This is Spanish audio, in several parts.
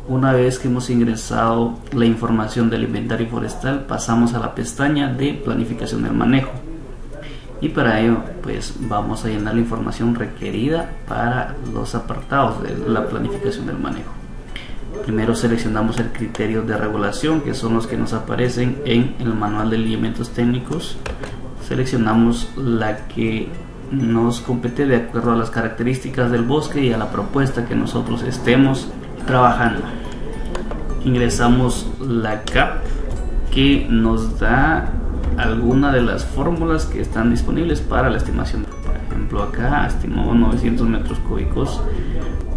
Una vez que hemos ingresado la información del inventario forestal, pasamos a la pestaña de planificación del manejo. Y para ello pues vamos a llenar la información requerida para los apartados de la planificación del manejo. Primero seleccionamos el criterio de regulación, que son los que nos aparecen en el manual de lineamientos técnicos. Seleccionamos la que nos compete de acuerdo a las características del bosque y a la propuesta que nosotros estemos trabajando. Ingresamos la CAP, que nos da alguna de las fórmulas que están disponibles para la estimación. Por ejemplo, acá estimamos 900 metros cúbicos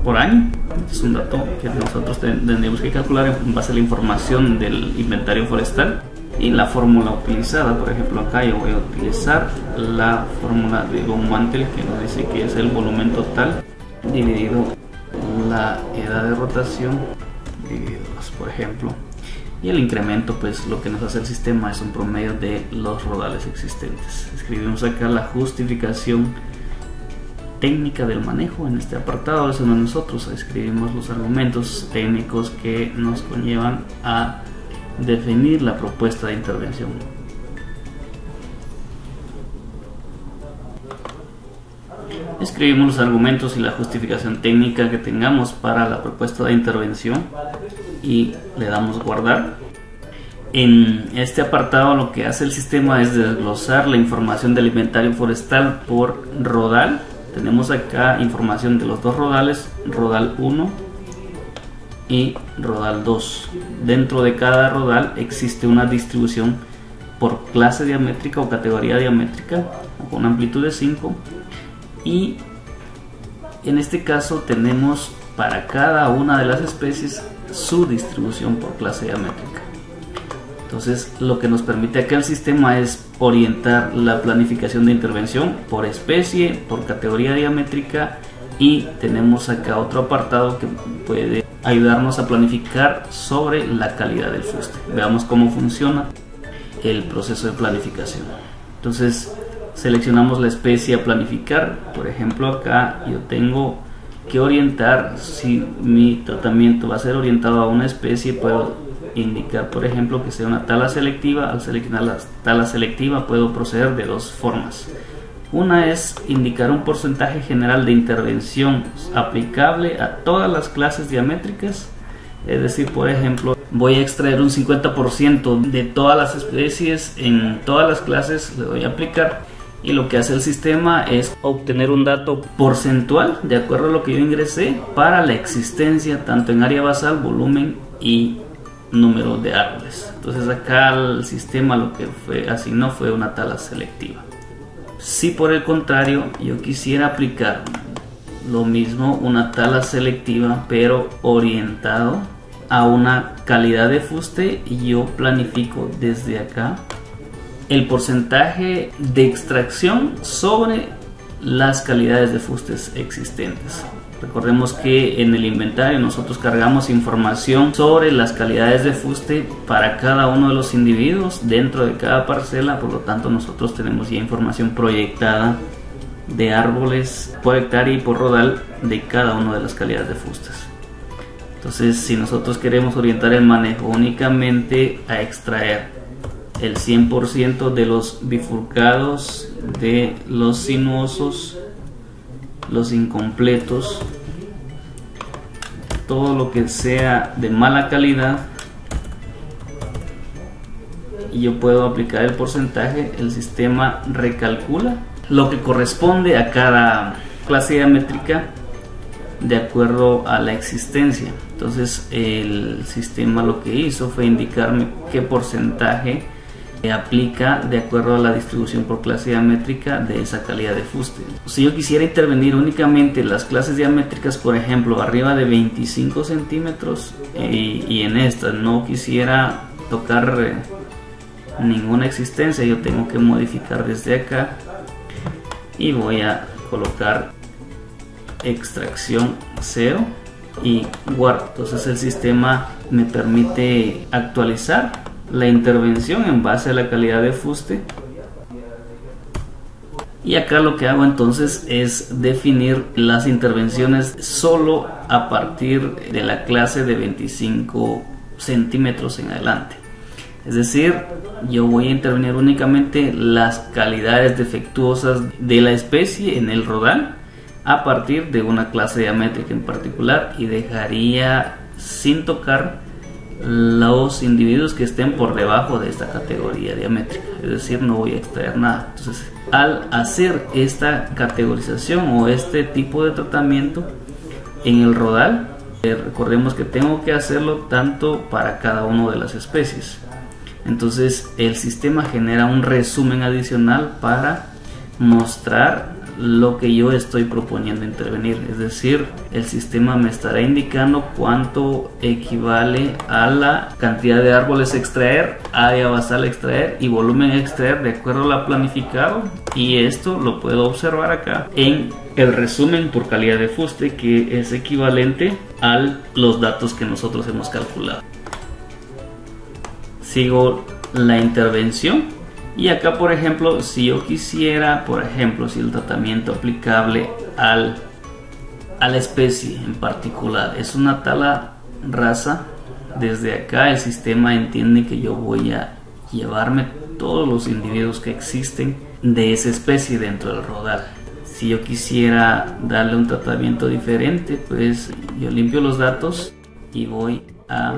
por año. Este es un dato que nosotros tendríamos que calcular en base a la información del inventario forestal y la fórmula utilizada. Por ejemplo, acá yo voy a utilizar la fórmula de von Mantel, que nos dice que es el volumen total dividido la edad de rotación dividido 2, por ejemplo. Y el incremento, pues lo que nos hace el sistema es un promedio de los rodales existentes. Escribimos acá la justificación técnica del manejo. En este apartado eso no nosotros escribimos los argumentos técnicos que nos conllevan a definir la propuesta de intervención. Escribimos los argumentos y la justificación técnica que tengamos para la propuesta de intervención y le damos guardar. En este apartado lo que hace el sistema es desglosar la información del inventario forestal por rodal. Tenemos acá información de los dos rodales, rodal 1 y rodal 2. Dentro de cada rodal existe una distribución por clase diamétrica o categoría diamétrica con amplitud de 5, y en este caso tenemos para cada una de las especies su distribución por clase diamétrica. Entonces lo que nos permite acá el sistema es orientar la planificación de intervención por especie, por categoría diamétrica, y tenemos acá otro apartado que puede ayudarnos a planificar sobre la calidad del fuste. Veamos cómo funciona el proceso de planificación. Entonces seleccionamos la especie a planificar. Por ejemplo, acá yo tengo que orientar, si mi tratamiento va a ser orientado a una especie, puedo indicar, por ejemplo, que sea una tala selectiva. Al seleccionar la tala selectiva puedo proceder de dos formas. Una es indicar un porcentaje general de intervención aplicable a todas las clases diamétricas. Es decir, por ejemplo, voy a extraer un 50% de todas las especies en todas las clases, le doy a aplicar, y lo que hace el sistema es obtener un dato porcentual de acuerdo a lo que yo ingresé para la existencia tanto en área basal, volumen y número de árboles. Entonces acá el sistema lo que asignó fue una tala selectiva. Si por el contrario yo quisiera aplicar lo mismo, una tala selectiva pero orientado a una calidad de fuste, y yo planifico desde acá el porcentaje de extracción sobre las calidades de fustes existentes. Recordemos que en el inventario nosotros cargamos información sobre las calidades de fuste para cada uno de los individuos dentro de cada parcela, por lo tanto nosotros tenemos ya información proyectada de árboles por hectárea y por rodal de cada una de las calidades de fustes. Entonces, si nosotros queremos orientar el manejo únicamente a extraer el 100% de los bifurcados, de los sinuosos, los incompletos, todo lo que sea de mala calidad, y yo puedo aplicar el porcentaje, el sistema recalcula lo que corresponde a cada clase diamétrica de acuerdo a la existencia. Entonces el sistema lo que hizo fue indicarme qué porcentaje aplica de acuerdo a la distribución por clase diamétrica de esa calidad de fuste. Si yo quisiera intervenir únicamente las clases diamétricas, por ejemplo arriba de 25 centímetros, y en esta no quisiera tocar ninguna existencia, yo tengo que modificar desde acá y voy a colocar extracción 0 y guardo. Entonces el sistema me permite actualizar la intervención en base a la calidad de fuste Y acá lo que hago entonces es definir las intervenciones solo a partir de la clase de 25 centímetros en adelante. Es decir, yo voy a intervenir únicamente las calidades defectuosas de la especie en el rodal a partir de una clase diamétrica en particular, y dejaría sin tocar los individuos que estén por debajo de esta categoría diamétrica, es decir, no voy a extraer nada. Entonces, al hacer esta categorización o este tipo de tratamiento en el rodal, recordemos que tengo que hacerlo tanto para cada una de las especies. Entonces el sistema genera un resumen adicional para mostrar lo que yo estoy proponiendo intervenir, es decir, el sistema me estará indicando cuánto equivale a la cantidad de árboles a extraer, área basal a extraer y volumen a extraer de acuerdo a la planificado, y esto lo puedo observar acá en el resumen por calidad de fuste, que es equivalente a los datos que nosotros hemos calculado. Sigo la intervención. Y acá, por ejemplo, si yo quisiera, por ejemplo, si el tratamiento aplicable a la especie en particular es una tala rasa, desde acá el sistema entiende que yo voy a llevarme todos los individuos que existen de esa especie dentro del rodal. Si yo quisiera darle un tratamiento diferente, pues yo limpio los datos y voy a,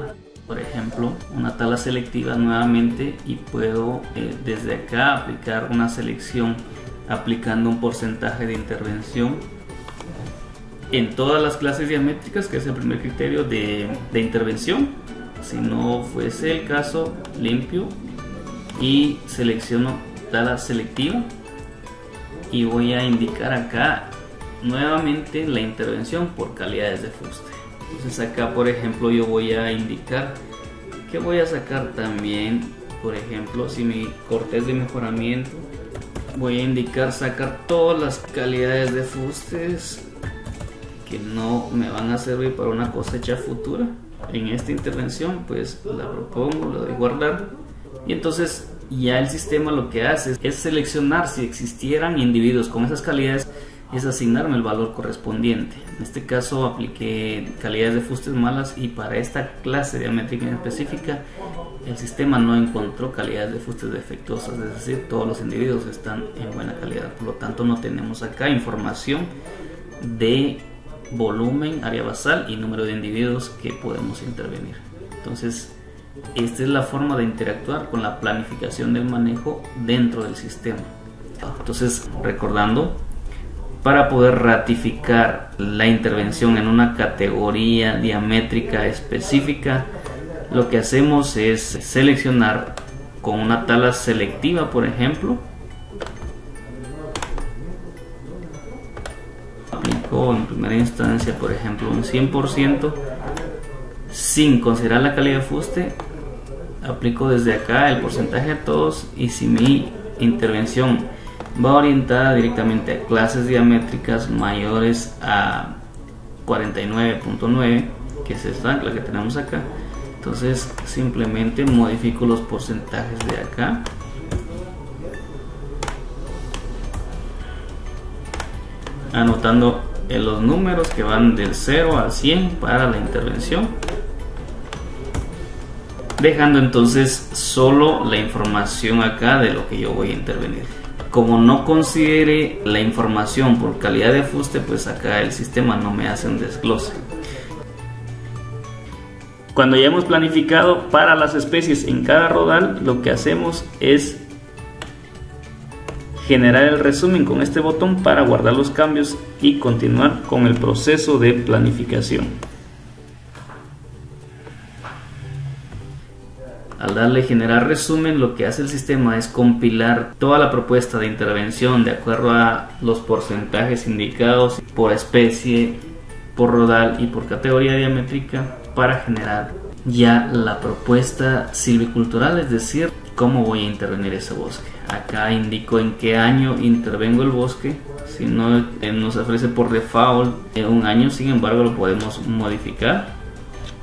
por ejemplo, una tala selectiva nuevamente, y puedo desde acá aplicar una selección aplicando un porcentaje de intervención en todas las clases diamétricas, que es el primer criterio de intervención. Si no fuese el caso, limpio y selecciono tala selectiva y voy a indicar acá nuevamente la intervención por calidades de fuste. Entonces acá, por ejemplo, yo voy a indicar que voy a sacar también, por ejemplo, si mi corteza de mejoramiento, voy a indicar sacar todas las calidades de fustes que no me van a servir para una cosecha futura. En esta intervención pues la propongo, la doy guardar, y entonces ya el sistema lo que hace es seleccionar si existieran individuos con esas calidades, es asignarme el valor correspondiente. En este caso apliqué calidades de fustes malas, y para esta clase diamétrica en específica el sistema no encontró calidades de fustes defectuosas, es decir, todos los individuos están en buena calidad. Por lo tanto, no tenemos acá información de volumen, área basal y número de individuos que podemos intervenir. Entonces, esta es la forma de interactuar con la planificación del manejo dentro del sistema. Entonces, recordando, para poder ratificar la intervención en una categoría diamétrica específica, lo que hacemos es seleccionar con una tala selectiva, por ejemplo. Aplico en primera instancia, por ejemplo, un 100% sin considerar la calidad de fuste. Aplico desde acá el porcentaje a todos, y si mi intervención va orientada directamente a clases diamétricas mayores a 49.9, que es esta, la que tenemos acá, entonces simplemente modifico los porcentajes de acá, anotando los números que van del 0 al 100 para la intervención, dejando entonces solo la información acá de lo que yo voy a intervenir. Como no considere la información por calidad de fuste, pues acá el sistema no me hace un desglose. Cuando ya hemos planificado para las especies en cada rodal, lo que hacemos es generar el resumen con este botón para guardar los cambios y continuar con el proceso de planificación. Al darle generar resumen, lo que hace el sistema es compilar toda la propuesta de intervención de acuerdo a los porcentajes indicados por especie, por rodal y por categoría diamétrica, para generar ya la propuesta silvicultural, es decir, cómo voy a intervenir ese bosque. Acá indico en qué año intervengo el bosque. Si no nos ofrece por default un año, sin embargo lo podemos modificar.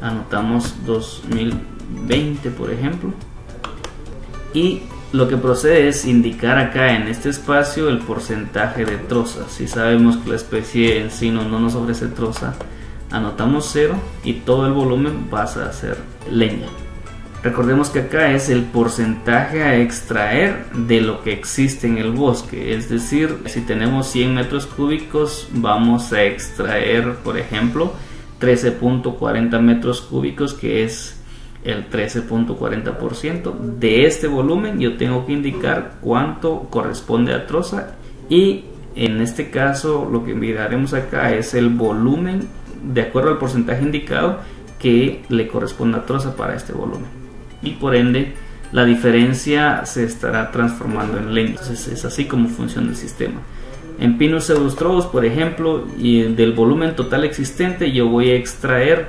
Anotamos 2020, por ejemplo, y lo que procede es indicar acá en este espacio el porcentaje de troza. Si sabemos que la especie encino no nos ofrece troza, anotamos 0 y todo el volumen pasa a ser leña. Recordemos que acá es el porcentaje a extraer de lo que existe en el bosque, es decir, si tenemos 100 metros cúbicos vamos a extraer, por ejemplo, 13.40 metros cúbicos, que es el 13.40% de este volumen. Yo tengo que indicar cuánto corresponde a troza, y en este caso lo que miraremos acá es el volumen de acuerdo al porcentaje indicado que le corresponde a troza para este volumen, y por ende la diferencia se estará transformando en leña. Entonces es así como funciona el sistema. En Pinus pseudostrobus, por ejemplo, y del volumen total existente yo voy a extraer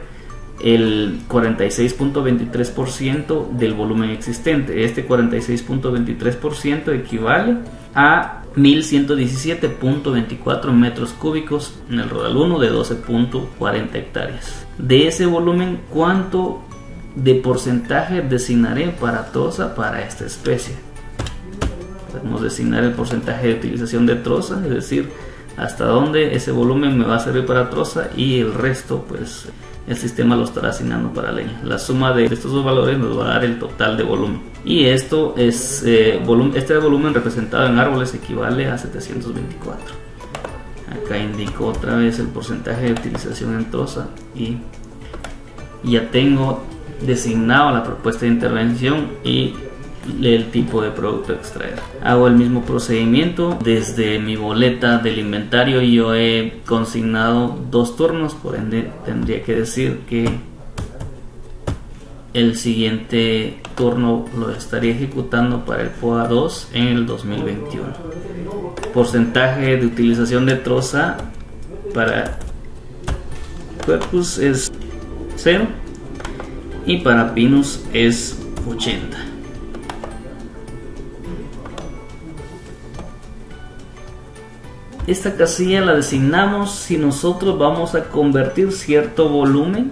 el 46.23% del volumen existente. Este 46.23% equivale a 1117.24 metros cúbicos en el rodal 1 de 12.40 hectáreas. De ese volumen, ¿cuánto de porcentaje designaré para troza para esta especie? Podemos designar el porcentaje de utilización de troza, es decir, hasta dónde ese volumen me va a servir para troza, y el resto pues el sistema lo estará asignando para leña. La suma de estos dos valores nos va a dar el total de volumen, y esto es este volumen representado en árboles equivale a 724. Acá indico otra vez el porcentaje de utilización en troza y ya tengo designado la propuesta de intervención y el tipo de producto a extraer. Hago el mismo procedimiento. Desde mi boleta del inventario yo he consignado 2 turnos, por ende tendría que decir que el siguiente turno lo estaría ejecutando para el POA 2 en el 2021. Porcentaje de utilización de troza para Quercus es 0 y para Pinus es 80. Esta casilla la designamos si nosotros vamos a convertir cierto volumen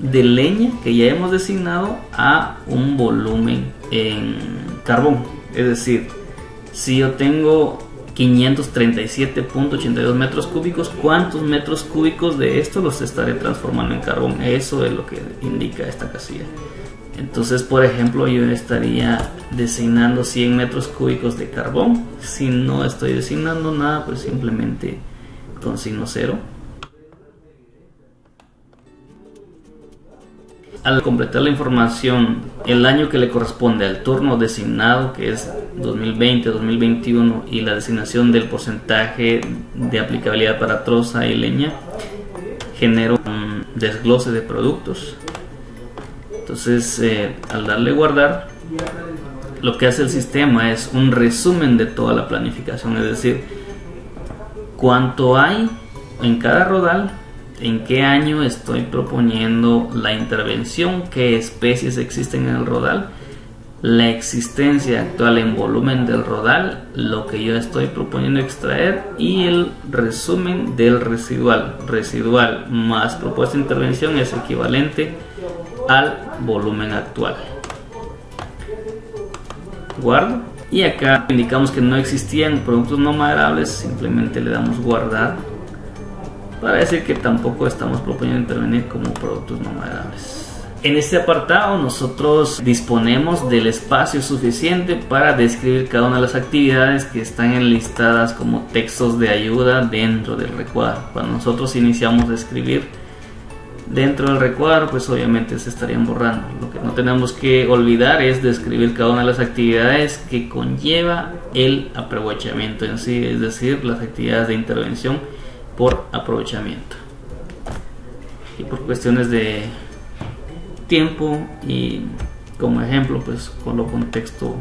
de leña que ya hemos designado a un volumen en carbón. Es decir, si yo tengo 537.82 metros cúbicos, ¿cuántos metros cúbicos de esto los estaré transformando en carbón? Eso es lo que indica esta casilla. Entonces, por ejemplo, yo estaría designando 100 metros cúbicos de carbón. Si no estoy designando nada, pues simplemente consigno 0. Al completar la información, el año que le corresponde al turno designado, que es 2020-2021, y la designación del porcentaje de aplicabilidad para troza y leña, genero un desglose de productos. Entonces, al darle guardar, lo que hace el sistema es un resumen de toda la planificación, es decir, cuánto hay en cada rodal, en qué año estoy proponiendo la intervención, qué especies existen en el rodal, la existencia actual en volumen del rodal, lo que yo estoy proponiendo extraer y el resumen del residual. Residual más propuesta de intervención es equivalente al volumen actual. Guardo, y acá indicamos que no existían productos no maderables, simplemente le damos guardar para decir que tampoco estamos proponiendo intervenir como productos no maderables. En este apartado nosotros disponemos del espacio suficiente para describir cada una de las actividades que están enlistadas como textos de ayuda dentro del recuadro. Cuando nosotros iniciamos a escribir dentro del recuadro, pues obviamente se estarían borrando. Lo que no tenemos que olvidar es describir cada una de las actividades que conlleva el aprovechamiento en sí, es decir, las actividades de intervención por aprovechamiento. Y por cuestiones de tiempo y como ejemplo, pues coloco un texto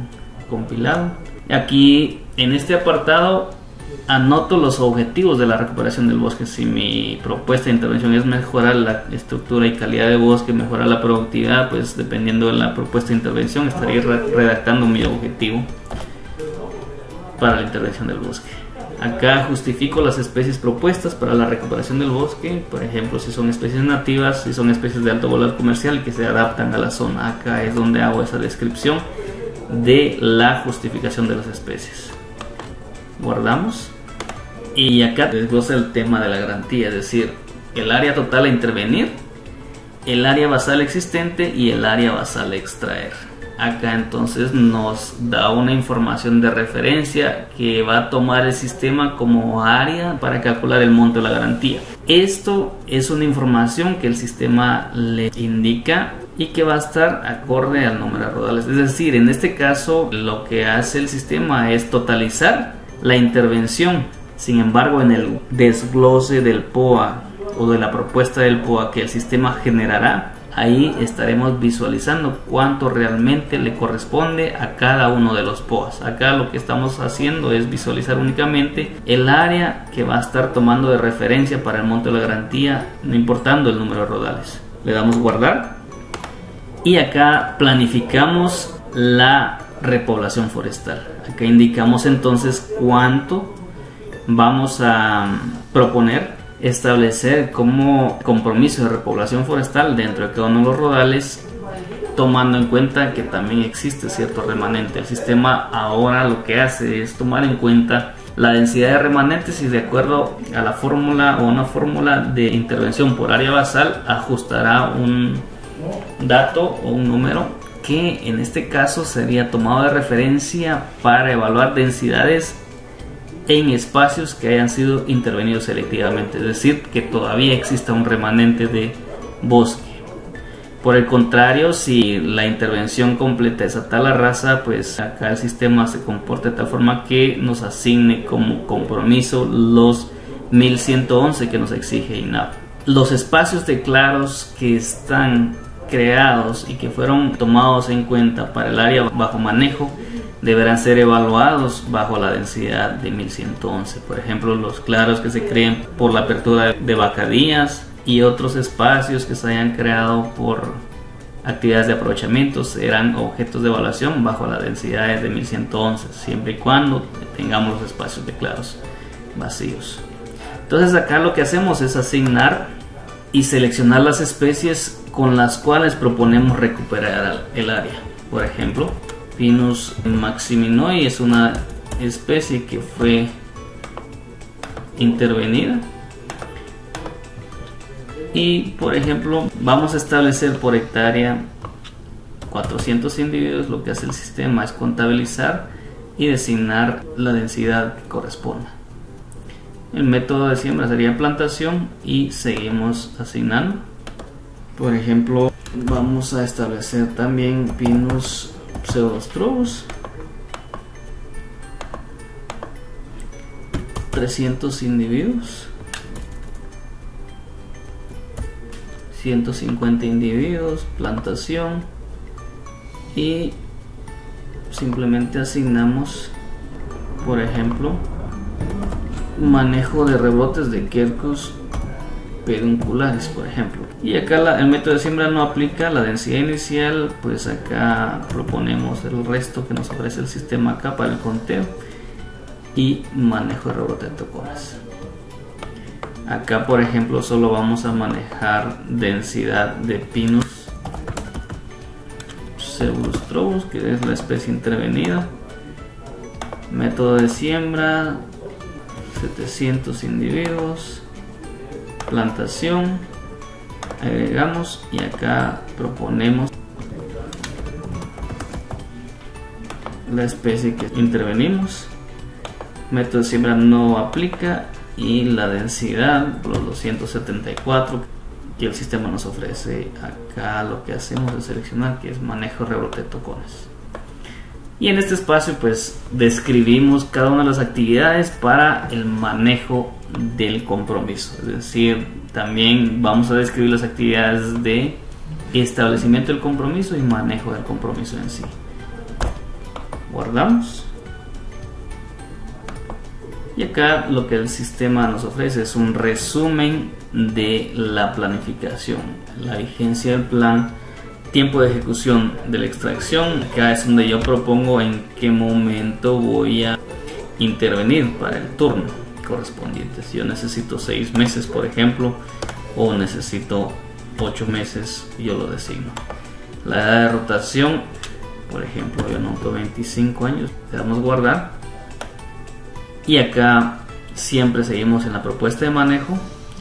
compilado. Aquí en este apartado anoto los objetivos de la recuperación del bosque. Si mi propuesta de intervención es mejorar la estructura y calidad de bosque, mejorar la productividad, pues dependiendo de la propuesta de intervención estaría redactando mi objetivo para la intervención del bosque. Acá justifico las especies propuestas para la recuperación del bosque, por ejemplo, si son especies nativas, si son especies de alto valor comercial que se adaptan a la zona. Acá es donde hago esa descripción de la justificación de las especies. Guardamos. Y acá desglosa el tema de la garantía, es decir, el área total a intervenir, el área basal existente y el área basal a extraer. Acá entonces nos da una información de referencia que va a tomar el sistema como área para calcular el monto de la garantía. Esto es una información que el sistema le indica y que va a estar acorde al número de rodales. Es decir, en este caso lo que hace el sistema es totalizar la intervención. Sin embargo, en el desglose del POA o de la propuesta del POA que el sistema generará, ahí estaremos visualizando cuánto realmente le corresponde a cada uno de los POAs. Acá lo que estamos haciendo es visualizar únicamente el área que va a estar tomando de referencia para el monto de la garantía, no importando el número de rodales. Le damos guardar y acá planificamos la repoblación forestal. Acá indicamos entonces cuánto vamos a proponer establecer como compromiso de repoblación forestal dentro de cada uno de los rodales, tomando en cuenta que también existe cierto remanente. El sistema ahora lo que hace es tomar en cuenta la densidad de remanentes y de acuerdo a la fórmula o una fórmula de intervención por área basal ajustará un dato o un número que en este caso sería tomado de referencia para evaluar densidades en espacios que hayan sido intervenidos selectivamente, es decir, que todavía exista un remanente de bosque. Por el contrario, si la intervención completa es a tal raza, pues acá el sistema se comporta de tal forma que nos asigne como compromiso los 1111 que nos exige INAH. Los espacios de claros que están creados y que fueron tomados en cuenta para el área bajo manejo deberán ser evaluados bajo la densidad de 1111. Por ejemplo, los claros que se creen por la apertura de vacadías y otros espacios que se hayan creado por actividades de aprovechamiento serán objetos de evaluación bajo la densidad de 1111, siempre y cuando tengamos los espacios de claros vacíos. Entonces acá lo que hacemos es asignar y seleccionar las especies con las cuales proponemos recuperar el área. Por ejemplo, Pinus maximinoi es una especie que fue intervenida y por ejemplo vamos a establecer por hectárea 400 individuos. Lo que hace el sistema es contabilizar y designar la densidad que corresponda. El método de siembra sería plantación y seguimos asignando. Por ejemplo, vamos a establecer también Pinus pseudostrobus, 300 individuos, 150 individuos, plantación, y simplemente asignamos, por ejemplo, manejo de rebrotes de Quercus pedunculares, por ejemplo. Y acá el método de siembra no aplica la densidad inicial, pues acá proponemos el resto que nos ofrece el sistema acá para el conteo y manejo de rebrote de tocones. Acá por ejemplo solo vamos a manejar densidad de Pinus pseudostrobus, que es la especie intervenida. Método de siembra 700 individuos, plantación, agregamos y acá proponemos la especie que intervenimos. Método de siembra no aplica y la densidad por los 274 que el sistema nos ofrece. Acá lo que hacemos es seleccionar que es manejo de rebrote de tocones. Y en este espacio pues describimos cada una de las actividades para el manejo del compromiso, es decir, también vamos a describir las actividades de establecimiento del compromiso y manejo del compromiso en sí. Guardamos y acá lo que el sistema nos ofrece es un resumen de la planificación, la vigencia del plan, tiempo de ejecución de la extracción. Acá es donde yo propongo en qué momento voy a intervenir para el turno correspondiente. Si yo necesito 6 meses, por ejemplo, o necesito 8 meses, yo lo designo. La edad de rotación por ejemplo yo noto 25 años, le damos guardar y acá siempre seguimos en la propuesta de manejo.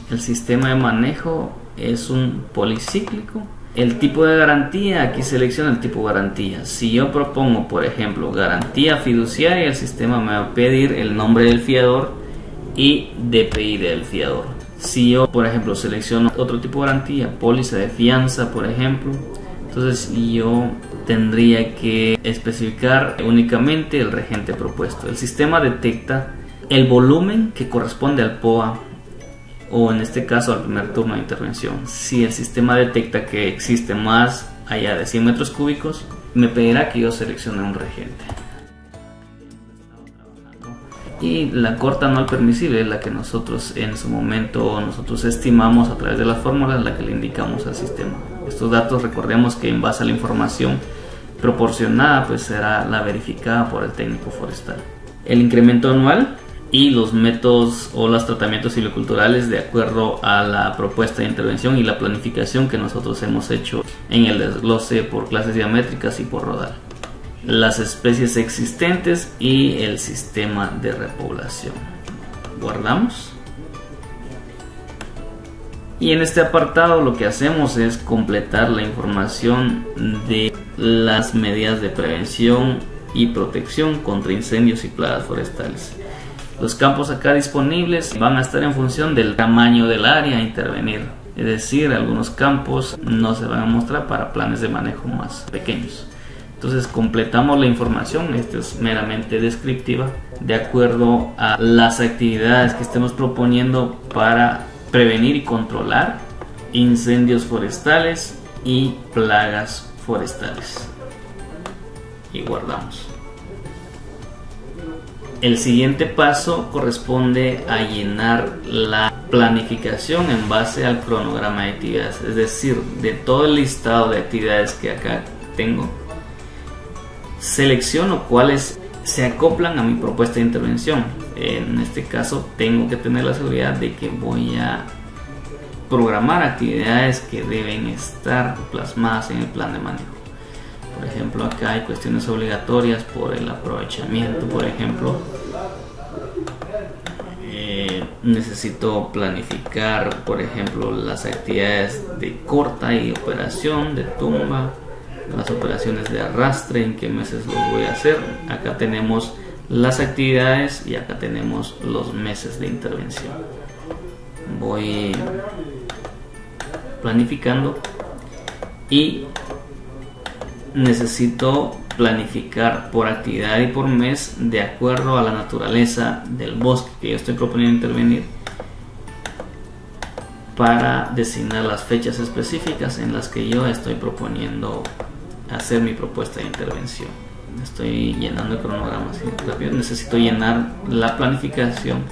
El sistema de manejo es un policíclico. El tipo de garantía, aquí selecciona el tipo de garantía. Si yo propongo, por ejemplo, garantía fiduciaria, el sistema me va a pedir el nombre del fiador y DPI del fiador. Si yo, por ejemplo, selecciono otro tipo de garantía, póliza de fianza, por ejemplo, entonces yo tendría que especificar únicamente el regente propuesto. El sistema detecta el volumen que corresponde al POA, o en este caso al primer turno de intervención. Si el sistema detecta que existe más allá de 100 metros cúbicos, me pedirá que yo seleccione un regente. Y la corta anual permisible es la que nosotros en su momento estimamos a través de las fórmulas, la que le indicamos al sistema. Estos datos, recordemos que en base a la información proporcionada, pues será la verificada por el técnico forestal. El incremento anual y los métodos o los tratamientos silviculturales de acuerdo a la propuesta de intervención y la planificación que nosotros hemos hecho en el desglose por clases diamétricas y por rodal. Las especies existentes y el sistema de repoblación. Guardamos. Y en este apartado lo que hacemos es completar la información de las medidas de prevención y protección contra incendios y plagas forestales. Los campos acá disponibles van a estar en función del tamaño del área a intervenir. Es decir, algunos campos no se van a mostrar para planes de manejo más pequeños. Entonces completamos la información, esto es meramente descriptiva, de acuerdo a las actividades que estemos proponiendo para prevenir y controlar incendios forestales y plagas forestales. Y guardamos. El siguiente paso corresponde a llenar la planificación en base al cronograma de actividades, es decir, de todo el listado de actividades que acá tengo, selecciono cuáles se acoplan a mi propuesta de intervención. En este caso tengo que tener la seguridad de que voy a programar actividades que deben estar plasmadas en el plan de manejo. Por ejemplo, acá hay cuestiones obligatorias por el aprovechamiento, por ejemplo. Necesito planificar, por ejemplo, las actividades de corta y operación de tumba, las operaciones de arrastre, en qué meses los voy a hacer. Acá tenemos las actividades y acá tenemos los meses de intervención. Voy planificando y necesito planificar por actividad y por mes de acuerdo a la naturaleza del bosque que yo estoy proponiendo intervenir, para designar las fechas específicas en las que yo estoy proponiendo hacer mi propuesta de intervención. Estoy llenando el cronograma así rápido. Necesito llenar la planificación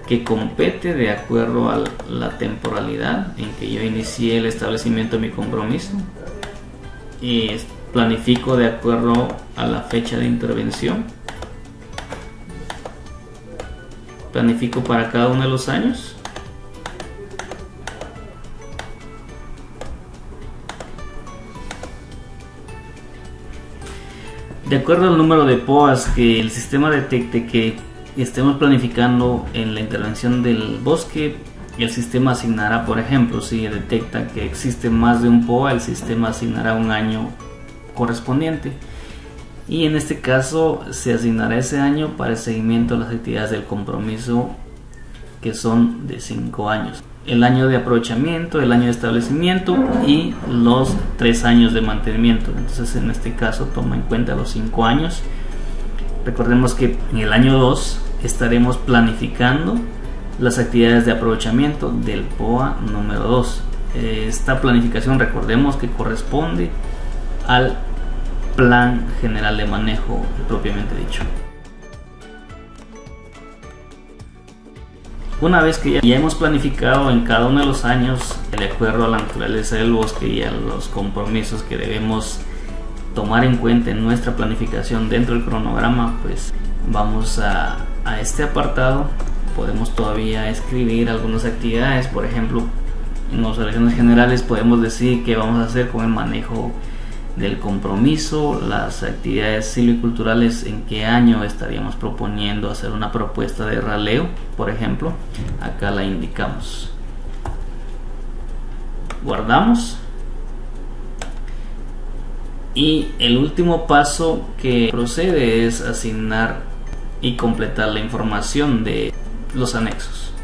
que compete de acuerdo a la temporalidad en que yo inicié el establecimiento de mi compromiso, y planifico de acuerdo a la fecha de intervención, planifico para cada uno de los años, de acuerdo al número de POAs que el sistema detecte que estemos planificando en la intervención del bosque. El sistema asignará, por ejemplo, si detecta que existe más de un POA, el sistema asignará un año correspondiente, y en este caso se asignará ese año para el seguimiento de las actividades del compromiso, que son de 5 años. El año de aprovechamiento, el año de establecimiento y los 3 años de mantenimiento. Entonces en este caso toma en cuenta los 5 años. Recordemos que en el año 2 estaremos planificando las actividades de aprovechamiento del POA número 2. Esta planificación, recordemos que corresponde al plan general de manejo propiamente dicho. Una vez que ya hemos planificado en cada uno de los años, de acuerdo a la naturaleza del bosque y a los compromisos que debemos tomar en cuenta en nuestra planificación dentro del cronograma, pues vamos a este apartado. Podemos todavía escribir algunas actividades. Por ejemplo, en las observaciones generales podemos decir qué vamos a hacer con el manejo del compromiso, las actividades silviculturales, en qué año estaríamos proponiendo hacer una propuesta de raleo, por ejemplo. Acá la indicamos. Guardamos. Y el último paso que procede es asignar y completar la información de los anexos.